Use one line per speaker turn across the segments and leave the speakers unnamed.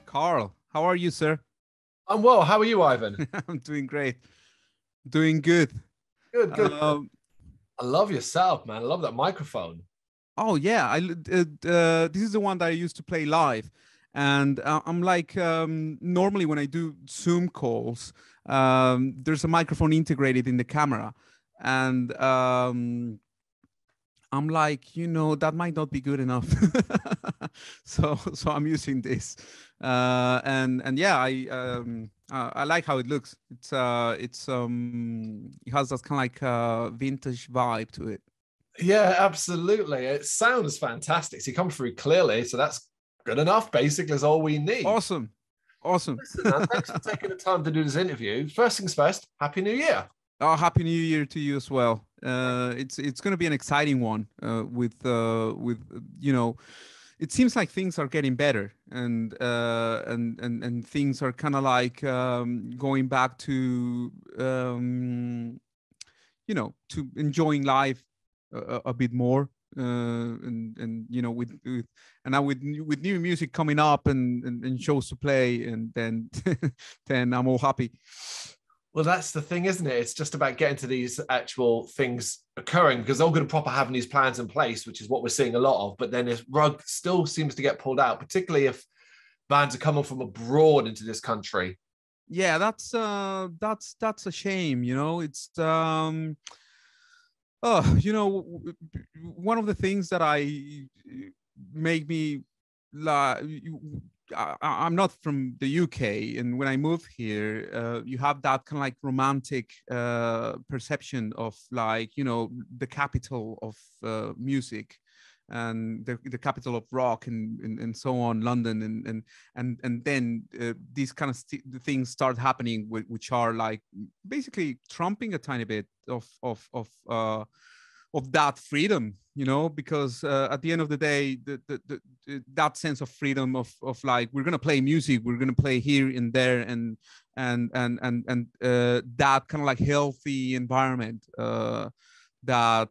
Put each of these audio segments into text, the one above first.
Carl, how are you, sir?
I'm well. How are you, Ivan?
I'm doing great. Doing good.
Good, good.
Um,
I love your setup, man. I love that microphone.
oh yeah, this is the one that I used to play live, and I'm like normally when I do Zoom calls, there's a microphone integrated in the camera, and I'm like, that might not be good enough. so I'm using this. And yeah, I like how it looks. It has that kind of like vintage vibe to it.
Yeah, absolutely. It sounds fantastic. So you come through clearly. So that's good enough, basically, is all we need.
Awesome.
Listen, man, thanks for taking the time to do this interview. First things first, Happy New Year.
Oh, Happy New Year to you as well. It's going to be an exciting one with it seems like things are getting better and things are kind of like going back to to enjoying life a bit more and with and now with new music coming up and shows to play, and then then I'm all happy.
Well, that's the thing, isn't it? It's just about getting to these actual things occurring, because they're going to proper having these plans in place, which is what we're seeing a lot of. But then this rug still seems to get pulled out, particularly if bands are coming from abroad into this country.
Yeah, that's a shame. It's one of the things that make me like. I'm not from the UK, and when I moved here, you have that kind of like romantic perception of like the capital of music, and the capital of rock, and so on, London, and then these kind of things start happening, which are like basically trumping a tiny bit of that freedom, because at the end of the day, that sense of freedom of like, we're gonna play music, we're gonna play here and there, and that kind of like healthy environment that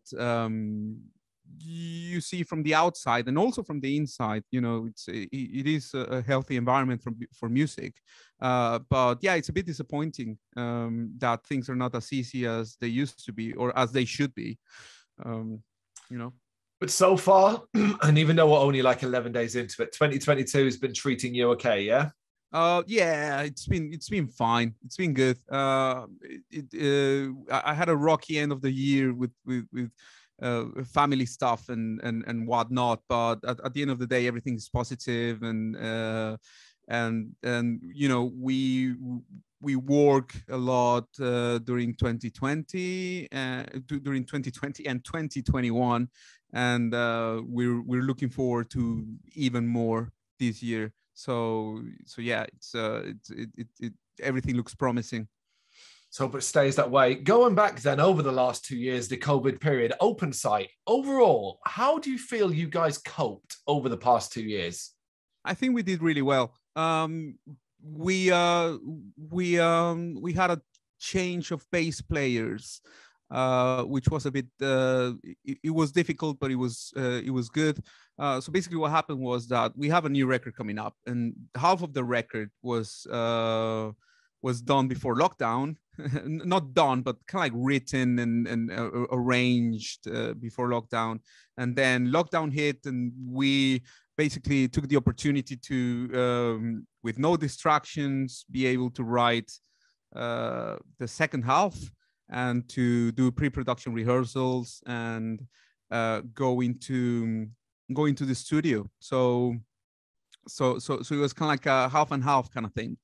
you see from the outside and also from the inside. It is a healthy environment for music, but yeah, it's a bit disappointing that things are not as easy as they used to be, or as they should be.
But so far, and even though we're only like 11 days into it, 2022 has been treating you okay, yeah?
Yeah, it's been fine. It's been good. I had a rocky end of the year with family stuff and whatnot, but at the end of the day, everything is positive, and we work a lot during 2020 and 2021, and we're looking forward to even more this year. So yeah, it everything looks promising.
So hope it stays that way. Going back then over the last 2 years, the COVID period, Opensight, overall, how do you feel you guys coped over the past 2 years?
I think we did really well. We had a change of bass players, which was a bit. It was difficult, but it was good. So basically, what happened was that we have a new record coming up, and half of the record was done before lockdown. Not done, but kind of like written and arranged before lockdown. And then lockdown hit, and we basically took the opportunity to, with no distractions, be able to write the second half and to do pre-production rehearsals and go into the studio. So it was kind of like a half and half kind of thing.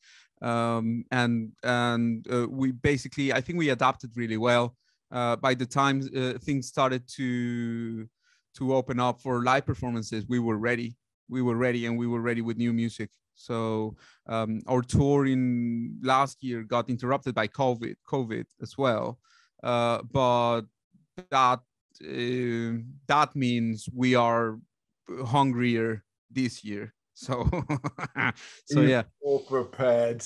We basically, I think we adapted really well. By the time things started to open up for live performances, we were ready, and we were ready with new music. So our tour in last year got interrupted by COVID as well, but that means we are hungrier this year. So yeah.
All prepared.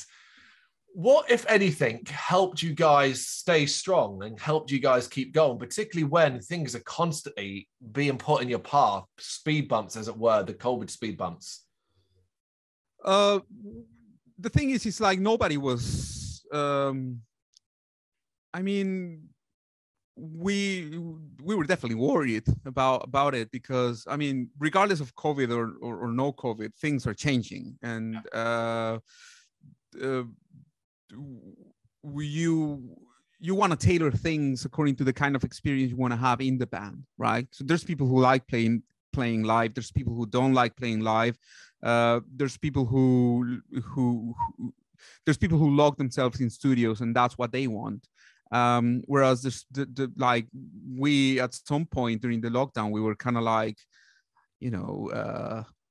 What, if anything, helped you guys stay strong and helped you guys keep going, particularly when things are constantly being put in your path, speed bumps, as it were, the COVID speed bumps?
Uh, the thing is, it's like nobody was. I mean, we were definitely worried about it because I mean, regardless of COVID or no COVID, things are changing, and you want to tailor things according to the kind of experience you want to have in the band, right? So there's people who like playing live. There's people who don't like playing live. There's people who there's people who lock themselves in studios and that's what they want. Whereas like we at some point during the lockdown, we were kind of like,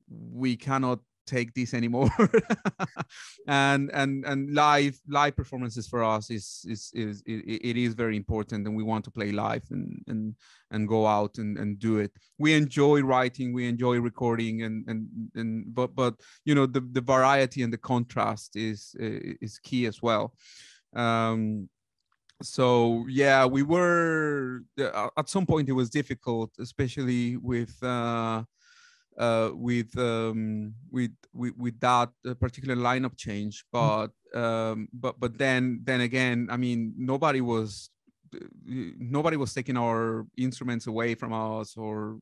we cannot take this anymore. and live performances for us it is very important, and we want to play live and go out and do it. We enjoy writing, we enjoy recording, but the variety and the contrast is key as well. So yeah, we were at some point it was difficult, especially with that particular lineup change. But then again, I mean, nobody was taking our instruments away from us, or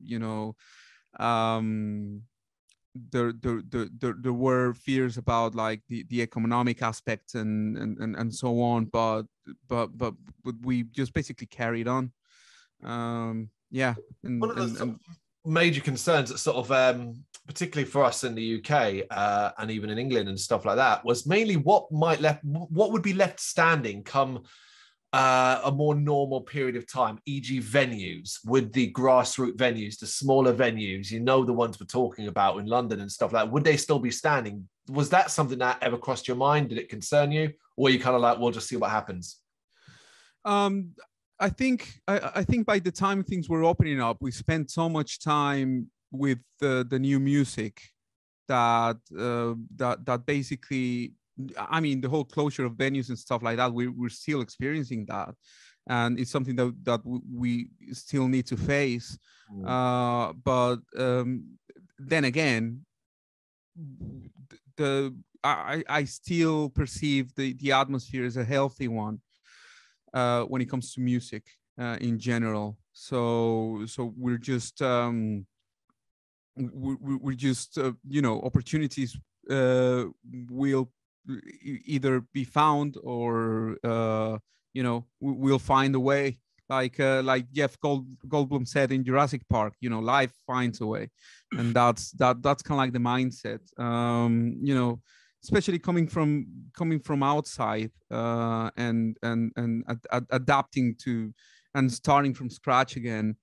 there were fears about like the economic aspects and so on, but we just basically carried on. Yeah.
One of the major concerns that sort of particularly for us in the UK and even in England and stuff like that was mainly what would be left standing come a more normal period of time, e.g. venues, with the grassroots venues, the smaller venues, the ones we're talking about in London and stuff like that. Would they still be standing? Was that something that ever crossed your mind? Did it concern you? Or were you kind of like, we'll just see what happens?
I think by the time things were opening up, we spent so much time with the new music that basically, I mean, the whole closure of venues and stuff like that, we're still experiencing that, and it's something that we still need to face. But then again, I still perceive the atmosphere as a healthy one when it comes to music in general. So we're just opportunities will either be found, or we'll find a way, like Jeff Goldblum said in Jurassic Park, life finds a way. And that's kind of like the mindset, especially coming from outside, and adapting to and starting from scratch again.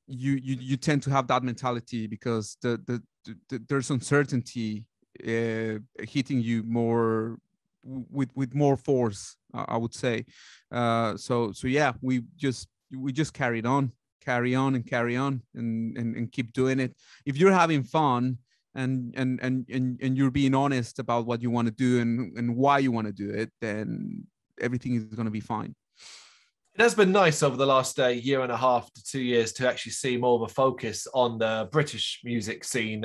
You tend to have that mentality because there's uncertainty hitting you more with more force, I would say. So yeah, we just carry on and keep doing it. If you're having fun and you're being honest about what you want to do and why you want to do it, then everything is going to be fine.
It has been nice over the last year and a half to 2 years to actually see more of a focus on the British music scene,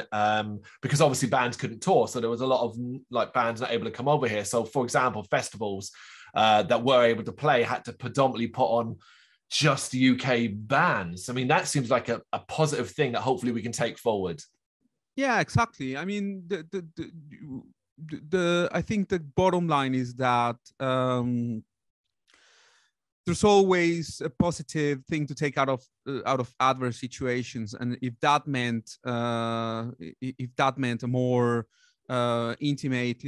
because obviously bands couldn't tour. So there was a lot of like bands not able to come over here. So for example, festivals that were able to play had to predominantly put on just UK bands. I mean, that seems like a positive thing that hopefully we can take forward.
Yeah, exactly. I mean, I think the bottom line is that there's always a positive thing to take out of adverse situations, and if that meant a more intimate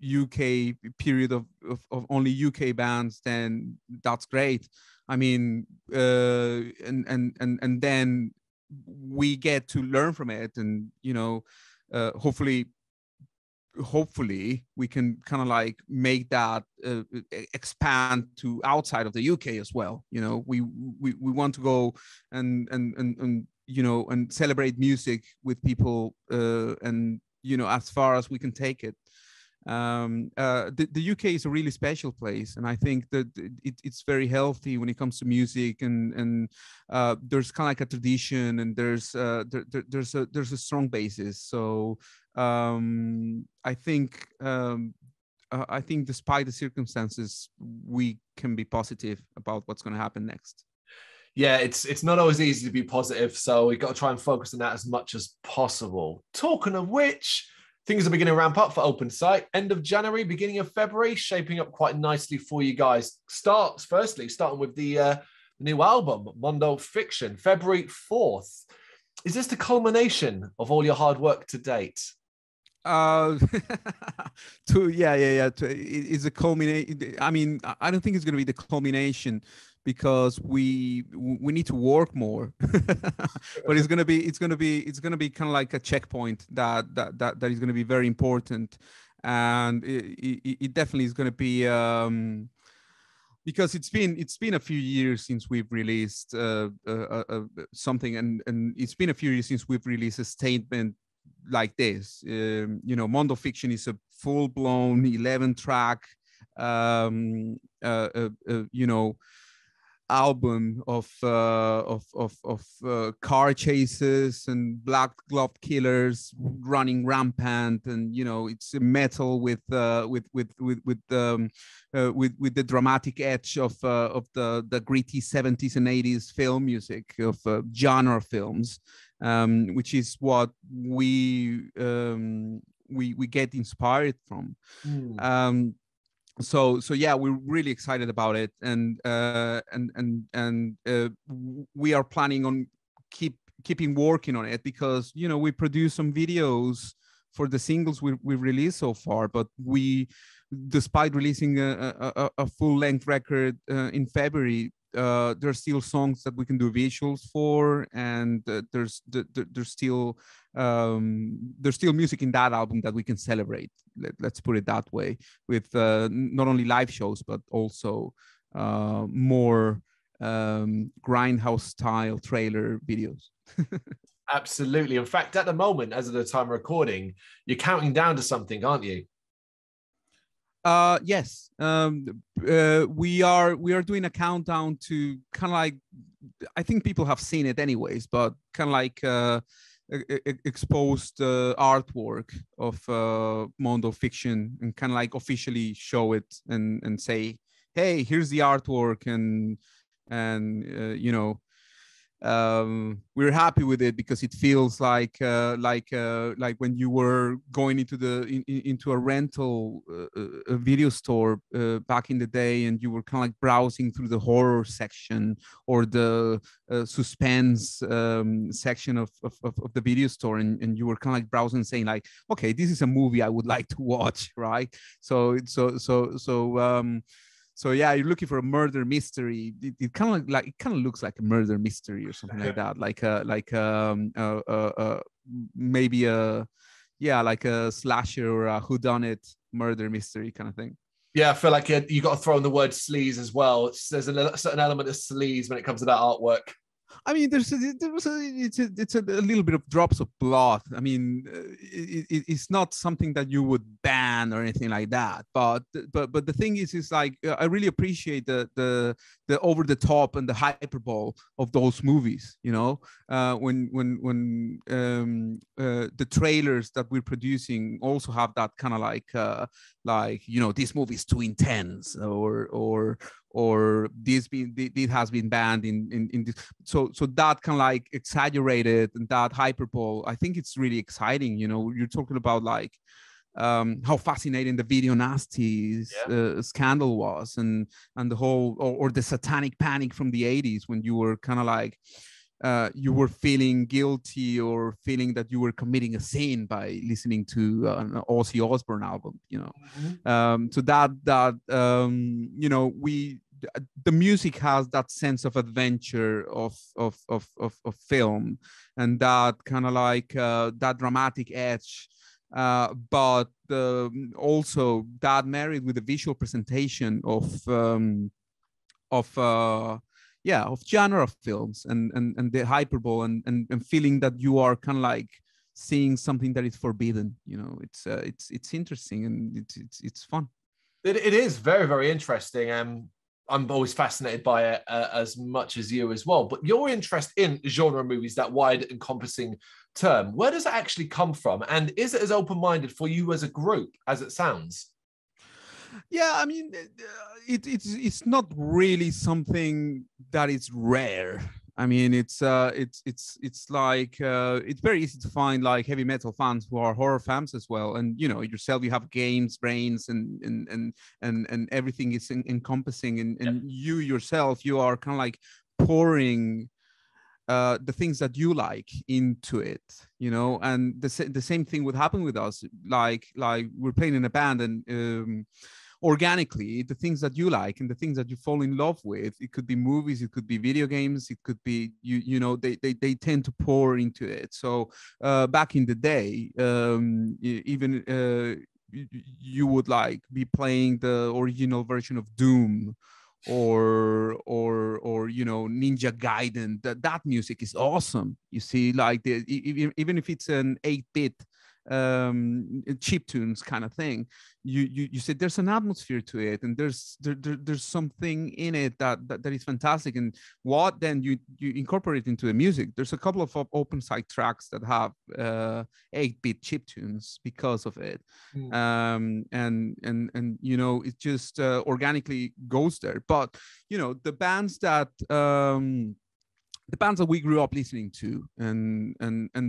UK period of only UK bands, then that's great. I mean, and then we get to learn from it, and hopefully we can kind of like make that expand to outside of the UK as well. We want to go and celebrate music with people, and as far as we can take it. The UK is a really special place, and I think that it's very healthy when it comes to music, and there's kind of like a tradition, and there's a strong basis. So I think despite the circumstances, we can be positive about what's going to happen next.
Yeah, it's not always easy to be positive, so we've got to try and focus on that as much as possible. Talking of which, things are beginning to ramp up for Opensight. End of January, beginning of February, shaping up quite nicely for you guys. Starting with the new album, Mondo Fiction, February 4th. Is this the culmination of all your hard work to date?
It's a culmination. I mean, I don't think it's going to be the culmination, because we need to work more. But it's going to be kind of like a checkpoint that is going to be very important, and it definitely is going to be because it's been a few years since we've released something, and it's been a few years since we've released a statement like this. Mondo Fiction is a full-blown 11-track album of car chases and black glove killers running rampant, and it's metal with the dramatic edge of the gritty 70s and 80s film music of genre films, which is what we get inspired from. So yeah, we're really excited about it, and we are planning on keeping working on it, because we produced some videos for the singles we've released so far, but despite releasing a full-length record in February, there's still songs that we can do visuals for, and there's still music in that album that we can celebrate. Let's put it that way, with not only live shows but also more grindhouse style trailer videos.
Absolutely. In fact, at the moment, as of the time of recording, you're counting down to something, aren't you?
Yes. We are doing a countdown to kind of like, I think people have seen it anyways, but kind of like exposed artwork of Mondo Fiction, and kind of like officially show it and say, hey, here's the artwork, and we're happy with it, because it feels like when you were going into a rental a video store back in the day, and you were kind of like browsing through the horror section or the suspense section of the video store, and you were kind of like browsing, saying like, okay, this is a movie I would like to watch, right? So yeah, you're looking for a murder mystery. It kind of looks like a murder mystery or something like that, maybe a slasher or a whodunit murder mystery kind of thing.
Yeah, I feel like you got to throw in the word sleaze as well. There's a certain element of sleaze when it comes to that artwork.
I mean, it's a little bit of drops of blood. I mean, it's not something that you would ban or anything like that. But the thing is like, I really appreciate the over the top and the hyperbole of those movies. When the trailers that we're producing also have that kind of like this movie is too intense, or this has been banned in this. So that kind of like exaggerated and that hyperbole, I think it's really exciting. You're talking about like how fascinating the Video Nasty scandal was, and the whole or the satanic panic from the 80s, when you were kind of like you were feeling guilty or feeling that you were committing a sin by listening to an Ozzy Osbourne album, so the music has that sense of adventure of film, and that kind of like that dramatic edge, but also that married with the visual presentation of genre films, and the hyperbole, and feeling that you are kind of like seeing something that is forbidden. It's interesting, and it's fun.
It is very, very interesting. I'm always fascinated by it as much as you as well. But your interest in genre movies, that wide encompassing term, where does it actually come from? And is it as open-minded for you as a group as it sounds?
Yeah, I mean, it's not really something that is rare. I mean, it's like it's very easy to find like heavy metal fans who are horror fans as well. And yourself, you have games, brains, and everything is encompassing. And you yourself, you are kind of like pouring the things that you like into it, and the same thing would happen with us. Like we're playing in a band, and organically the things that you like and the things that you fall in love with, it could be movies, it could be video games, it could be they tend to pour into it. So back in the day, even you would like be playing the original version of Doom or Ninja Gaiden. That music is awesome. You see, like even if it's an 8-bit chip tunes kind of thing, you said there's an atmosphere to it, and there's something in it that is fantastic. And what then you incorporate into the music. There's a couple of Opensight tracks that have 8-bit chip tunes because of it. And it just organically goes there. But the bands that we grew up listening to, and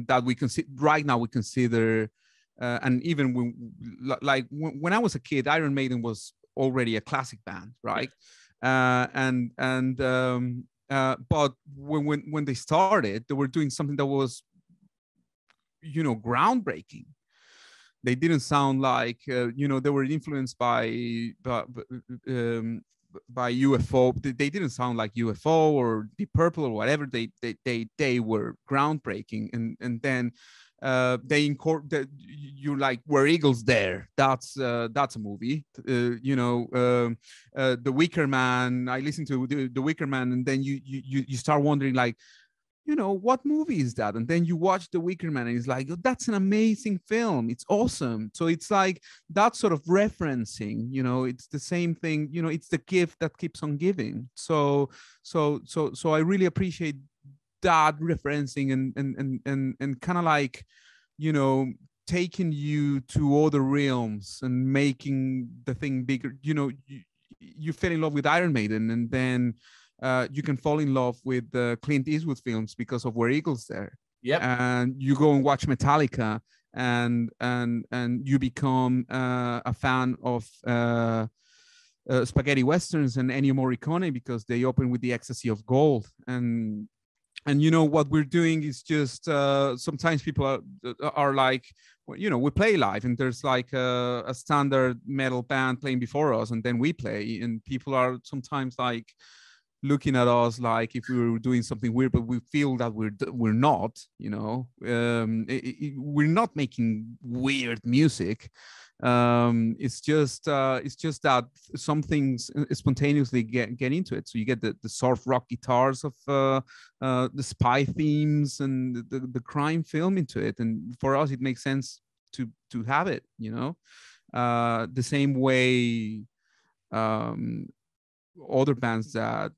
that we consider right now, we consider, and even when I was a kid, Iron Maiden was already a classic band, right? But when they started, they were doing something that was, groundbreaking. They didn't sound like, they were influenced by UFO. They didn't sound like UFO or Deep Purple or whatever. They were groundbreaking, and then they incorporate. You like Where Eagles Dare. That's a movie. The Wicker Man. I listened to the Wicker Man, and then you start wondering like, what movie is that? And then you watch The Wicker Man, and it's like, oh, that's an amazing film. It's awesome. So it's like that sort of referencing, it's the same thing, it's the gift that keeps on giving. So I really appreciate that referencing and kind of like, taking you to other realms and making the thing bigger. You fell in love with Iron Maiden, and then you can fall in love with Clint Eastwood films because of Where Eagles Dare.
Yep.
And you go and watch Metallica, and you become a fan of spaghetti westerns and Ennio Morricone because they open with The Ecstasy of Gold. And what we're doing is just sometimes people are like, we play live, and there's like a standard metal band playing before us, and then we play, and people are sometimes like looking at us like if we were doing something weird, but we feel that we're not. We're not making weird music. It's just that some things spontaneously get into it. So you get the soft rock guitars of the spy themes and the crime film into it, and for us it makes sense to have it. The same way other bands that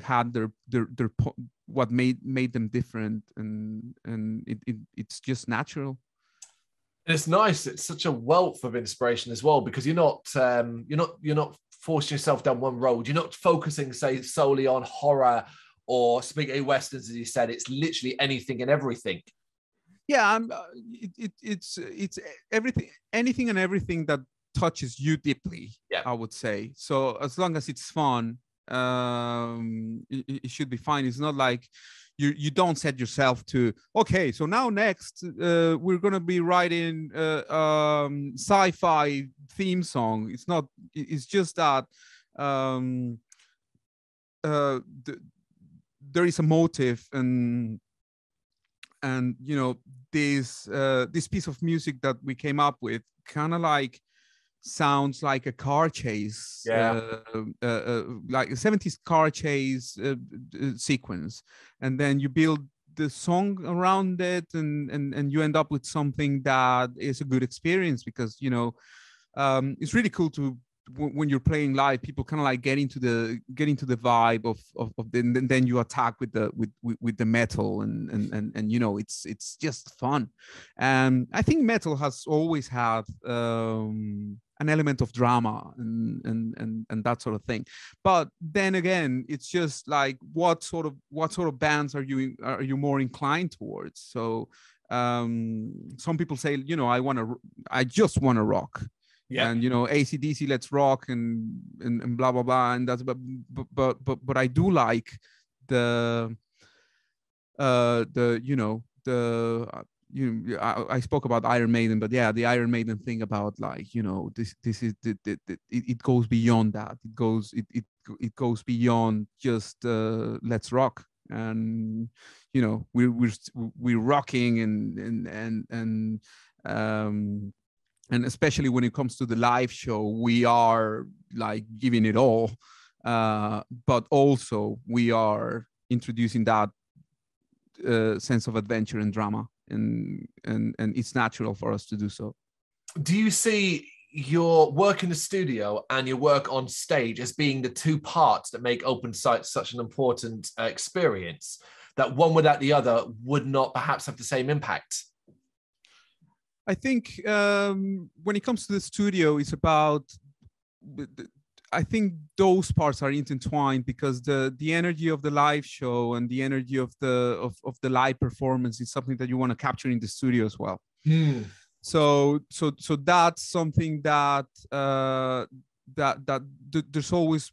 had their what made them different, and it's just natural.
And it's nice. It's such a wealth of inspiration as well, because you're not forcing yourself down one road. You're not focusing, say, solely on horror or spaghetti westerns, as you said. It's literally anything and everything.
Yeah, it's everything, anything and everything that touches you deeply.
Yeah,
I would say. So as long as it's fun, it should be fine. It's not like you don't set yourself to, okay, so now next we're gonna be writing sci-fi theme song. It's not. It's just that there is a motive, and this piece of music that we came up with kind of like sounds like a car chase, like a 70s car chase sequence, and then you build the song around it, and you end up with something that is a good experience, because it's really cool to, when you're playing live, people kind of like get into the vibe of then you attack with the metal, and it's just fun. And I think metal has always had an element of drama and that sort of thing. But then again, it's just like, what sort of bands are you more inclined towards? So some people say, I just want to rock. Yeah. And AC/DC, let's rock, and blah blah blah, and that's, but I do like the I spoke about Iron Maiden, but yeah, the Iron Maiden thing about, like, this is it goes beyond that. It goes beyond just let's rock, and we're rocking, and especially when it comes to the live show, we are like giving it all, but also we are introducing that sense of adventure and drama, and it's natural for us to do so.
Do you see your work in the studio and your work on stage as being the two parts that make Opensight such an important experience, that one without the other would not perhaps have the same impact?
I think when it comes to the studio, it's about, I think those parts are intertwined, because the energy of the live show and the energy of the live performance is something that you want to capture in the studio as well. Mm. So that's something that there's always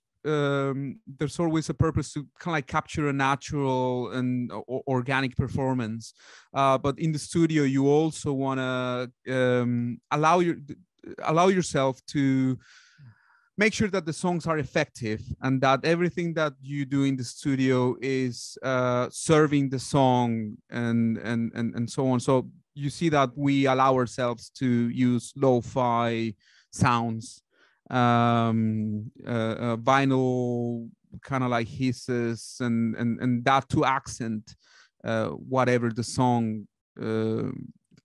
a purpose to kind of like capture a natural and organic performance, but in the studio you also want to allow yourself to make sure that the songs are effective, and that everything that you do in the studio is serving the song, and so on. So you see that we allow ourselves to use lo-fi sounds, vinyl kind of like hisses, and that to accent whatever the song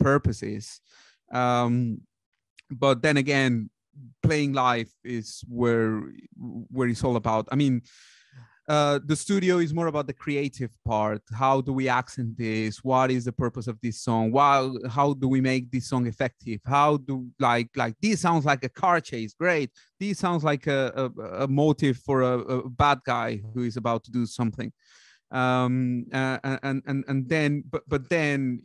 purpose is. But then again, playing live is where it's all about. I mean, the studio is more about the creative part. How do we accent this? What is the purpose of this song? How do we make this song effective? How do like this sounds like a car chase? Great. This sounds like a motive for a bad guy who is about to do something. And then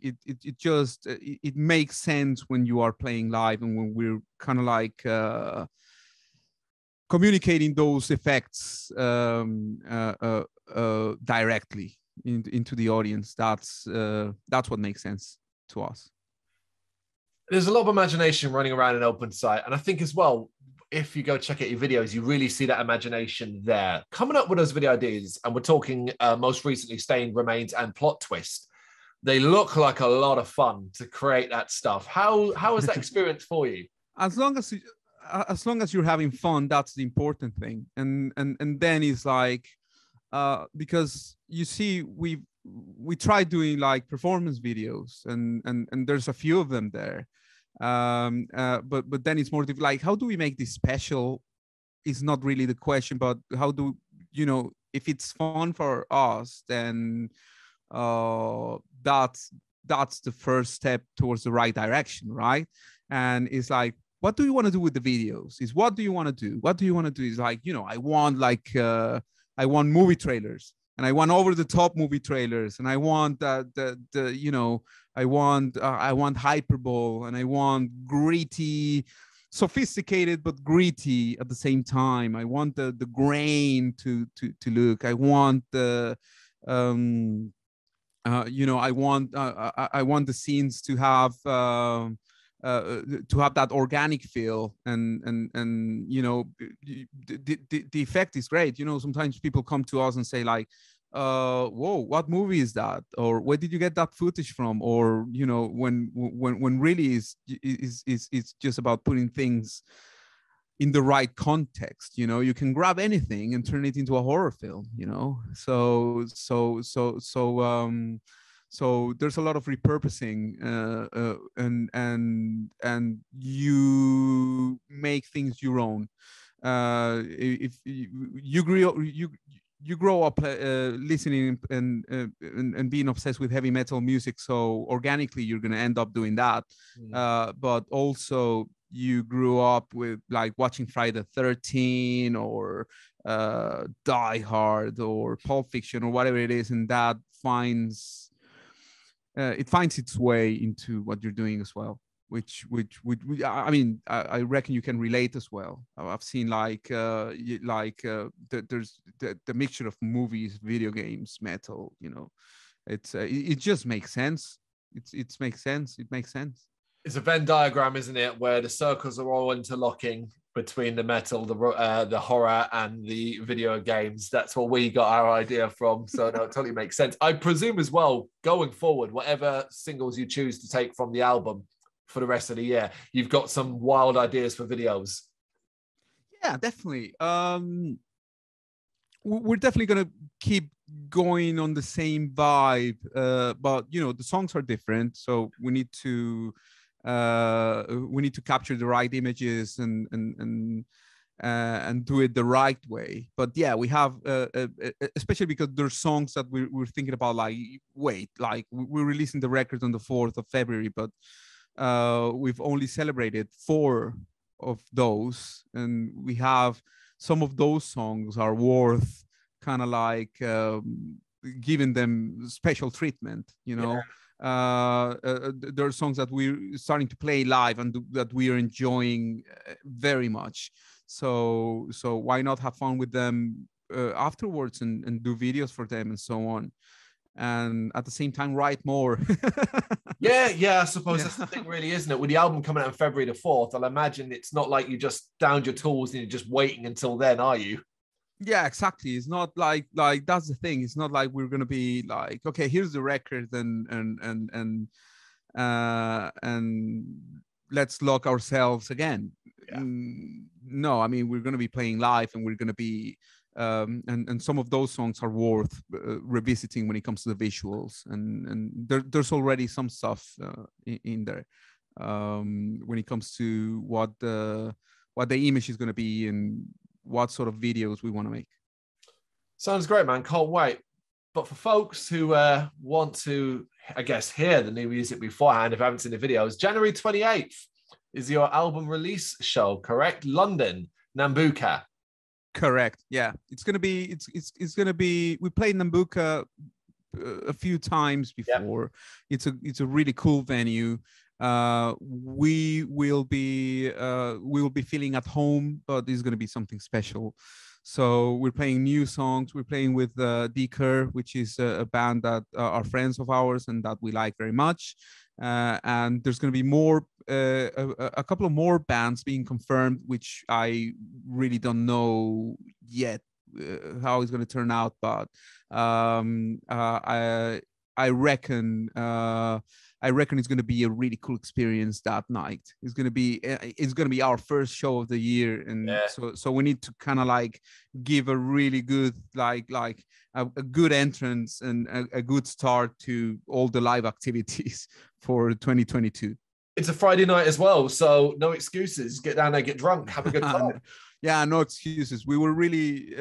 it just makes sense when you are playing live, and when we're kind of like communicating those effects directly into the audience. That's what makes sense to us.
There's a lot of imagination running around in Opensight, and I think as well, if you go check out your videos, you really see that imagination there. Coming up with those video ideas, and we're talking most recently Stained Remains and Plot Twist. They look like a lot of fun to create that stuff. How is that experience for you?
As long as you're having fun, that's the important thing. And then it's like, because you see, we try doing like performance videos, and there's a few of them there. But then it's more like, how do we make this special is not really the question, but how do, if it's fun for us, then that's the first step towards the right direction, right? And it's like, what do you want to do with the videos? Is what do you want to do? What do you want to do? Is like, I want I want movie trailers, and I want over the top movie trailers, and I want I want hyperbole, and I want gritty, sophisticated but gritty at the same time. I want the grain to look. I want the I want the scenes to have that organic feel, and the effect is great. Sometimes people come to us and say like, whoa, what movie is that, or where did you get that footage from? Or when really it's just about putting things in the right context. You can grab anything and turn it into a horror film. So there's a lot of repurposing, and you make things your own. If you grow up listening and being obsessed with heavy metal music, so organically you're going to end up doing that. But also you grew up with like watching Friday the 13th or Die Hard or Pulp Fiction or whatever it is, and that finds its way into what you're doing as well. Which I mean, I reckon you can relate as well. I've seen there's the mixture of movies, video games, metal. You know, it just makes sense. It makes sense. It makes sense.
It's a Venn diagram, isn't it, where the circles are all interlocking between the metal, the horror, and the video games. That's what we got our idea from. So no, it totally makes sense. I presume as well, going forward, whatever singles you choose to take from the album for the rest of the year, you've got some wild ideas for videos.
Yeah, definitely. We're definitely gonna keep going on the same vibe, but you know, the songs are different, so we need to capture the right images and do it the right way. But yeah, we have especially because there's songs that we're thinking about, like, wait, like we're releasing the record on the 4th of February, but we've only celebrated 4 of those, and we have some of those songs are worth kind of like giving them special treatment, you know. Yeah. There are songs that we're starting to play live and that we are enjoying very much. So why not have fun with them afterwards and do videos for them and so on, and at the same time write more.
Yeah, I suppose that's the thing, really, isn't it? With the album coming out on February the 4th, I'll imagine it's not like you just downed your tools and you're just waiting until then, are you?
Yeah, exactly. It's not like that's the thing. It's not like we're gonna be like, okay, here's the record and let's lock ourselves again. Yeah. No, I mean, we're gonna be playing live, and we're gonna be and some of those songs are worth revisiting when it comes to the visuals, and there's already some stuff in there when it comes to what the image is gonna be and what sort of videos we want to make.
Sounds great, man. Can't wait. But for folks who want to, I guess, hear the new music beforehand, if you haven't seen the videos, January 28th is your album release show, correct? London, Nambucca.
Correct. Yeah, it's gonna be. It's gonna be. We played Nambucca a few times before. Yep. It's a really cool venue. We will be feeling at home, but this is going to be something special. So we're playing new songs. We're playing with Deker, which is a band that are friends of ours and that we like very much. And there's going to be more, a couple of more bands being confirmed, which I really don't know yet how it's going to turn out. But I reckon it's going to be a really cool experience that night. It's going to be our first show of the year, and so we need to kind of like give a really good like a good entrance and a good start to all the live activities for 2022.
It's a Friday night as well, so no excuses. Get down there, get drunk, have a good time.
Yeah, no excuses. We were really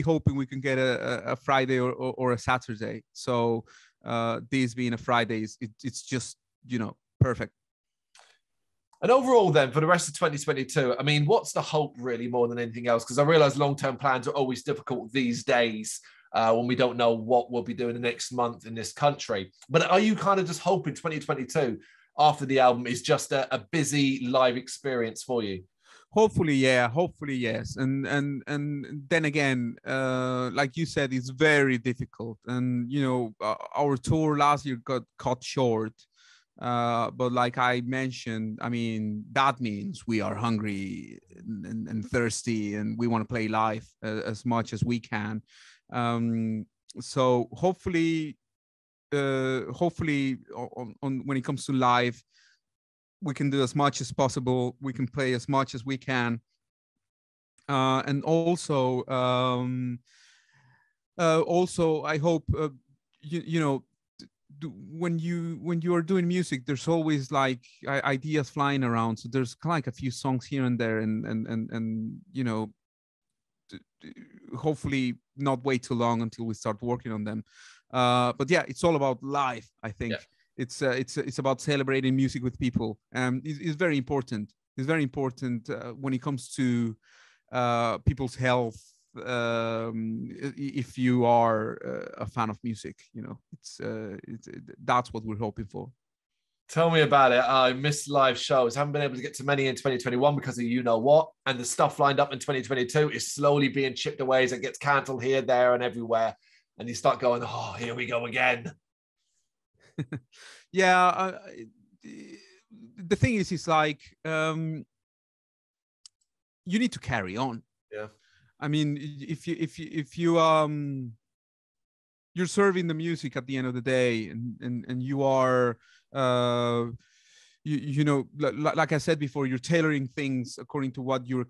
hoping we can get a Friday or a Saturday. So this being a Friday, it's just, you know, perfect.
And overall then, for the rest of 2022, I mean, what's the hope really more than anything else? Because I realize long-term plans are always difficult these days when we don't know what we'll be doing the next month in this country. But are you kind of just hoping 2022 after the album is just a busy live experience for you?
Hopefully, yeah. Hopefully, yes. And then again, like you said, it's very difficult. And you know, our tour last year got cut short. But like I mentioned, I mean, that means we are hungry and thirsty, and we want to play live as much as we can. So hopefully, on when it comes to live, we can do as much as possible. We can play as much as we can. And also, I hope, you know, when you are doing music, there's always like ideas flying around. So there's like a few songs here and there, and you know, hopefully not wait too long until we start working on them. But yeah, it's all about life. I think it's about celebrating music with people. It's very important. It's very important when it comes to people's health. If you are a fan of music, you know, it's that's what we're hoping for.
Tell me about it. I miss live shows. Haven't been able to get to many in 2021 because of you know what. And the stuff lined up in 2022 is slowly being chipped away as it gets cancelled here, there, and everywhere. And you start going, oh, here we go again.
Yeah. The thing is, it's like you need to carry on.
Yeah.
I mean, if you you're serving the music at the end of the day, and you are you know, like I said before, you're tailoring things according to what you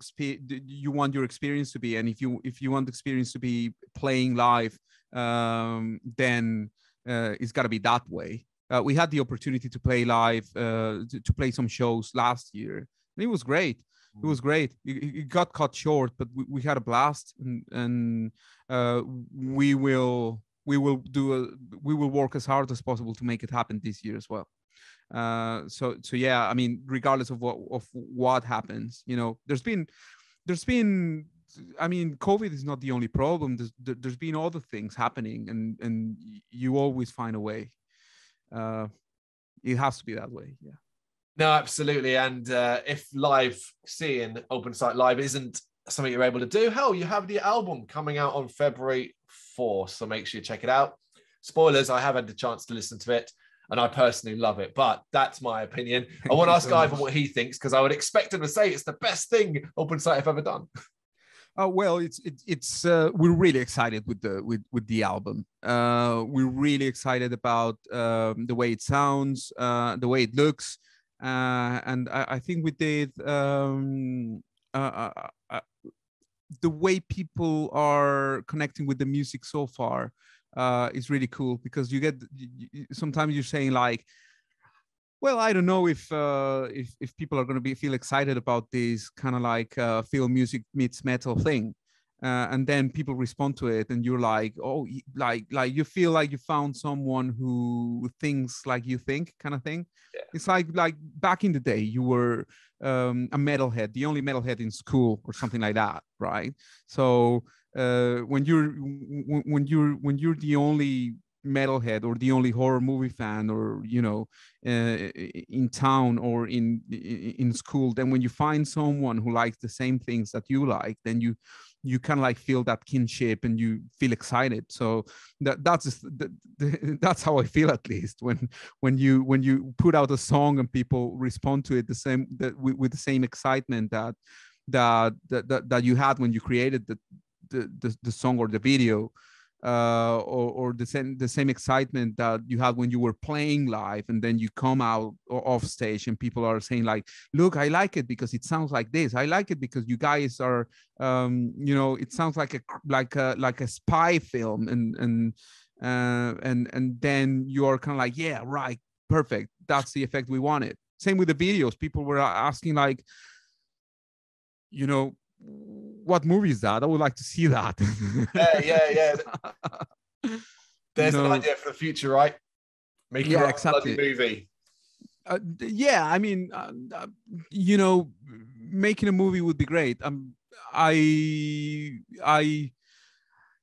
want your experience to be. And if you want the experience to be playing live, then it's got to be that way. We had the opportunity to play live, to play some shows last year, and it was great. It was great. It got cut short, but we had a blast, and we will work as hard as possible to make it happen this year as well. So yeah, I mean, regardless of what happens, you know, there's been, I mean, COVID is not the only problem. There's been other things happening, and you always find a way. It has to be that way. Yeah.
No, absolutely. And if seeing Opensight live isn't something you're able to do, hell, you have the album coming out on February 4th. So make sure you check it out. Spoilers, I have had the chance to listen to it, and I personally love it. But that's my opinion. I want to ask Ivan what he thinks, because I would expect him to say it's the best thing Opensight have ever done.
Well, it's we're really excited with the album. We're really excited about the way it sounds, the way it looks. And I think we did the way people are connecting with the music so far is really cool, because you get, sometimes you're saying like, well, I don't know if people are going to feel excited about this kind of like film music meets metal thing. And then people respond to it, and you're like, oh, like you feel like you found someone who thinks like you think, kind of thing. Yeah. It's like back in the day, you were a metalhead, the only metalhead in school or something like that, right? So when you're the only metalhead or the only horror movie fan, or you know, in town or in school, then when you find someone who likes the same things that you like, then you kind of like feel that kinship, and you feel excited. So that's how I feel, at least when you put out a song and people respond to it with the same excitement that you had when you created the song or the video, or the same excitement that you had when you were playing live, and then you come out off stage and people are saying like, look, I like it because it sounds like this, I like it because you guys are you know, it sounds like a spy film, and then you are kind of like, yeah, right, perfect, that's the effect we wanted. Same with the videos. People were asking like, you know, what movie is that? I would like to see that.
Yeah. There's an idea for the future, right? Making a bloody movie.
Yeah, I mean, you know, making a movie would be great. I,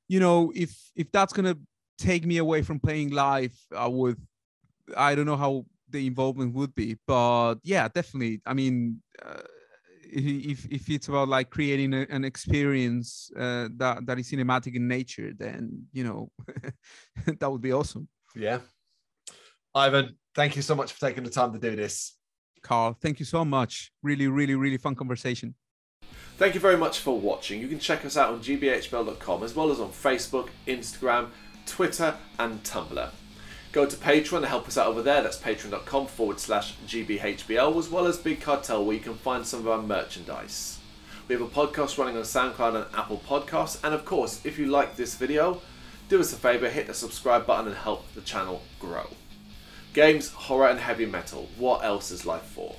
you know, if that's gonna take me away from playing live, I don't know how the involvement would be, but yeah, definitely. I mean, if it's about like creating an experience that is cinematic in nature, then, you know, that would be awesome.
Yeah. Ivan, thank you so much for taking the time to do this.
Carl, thank you so much. Really, really, really fun conversation.
Thank you very much for watching. You can check us out on gbhbl.com, as well as on Facebook, Instagram, Twitter and Tumblr. Go to Patreon to help us out over there. That's patreon.com/gbhbl, as well as Big Cartel, where you can find some of our merchandise. We have a podcast running on SoundCloud and Apple Podcasts. And of course, if you like this video, do us a favor, hit the subscribe button and help the channel grow. Games, horror and heavy metal. What else is life for?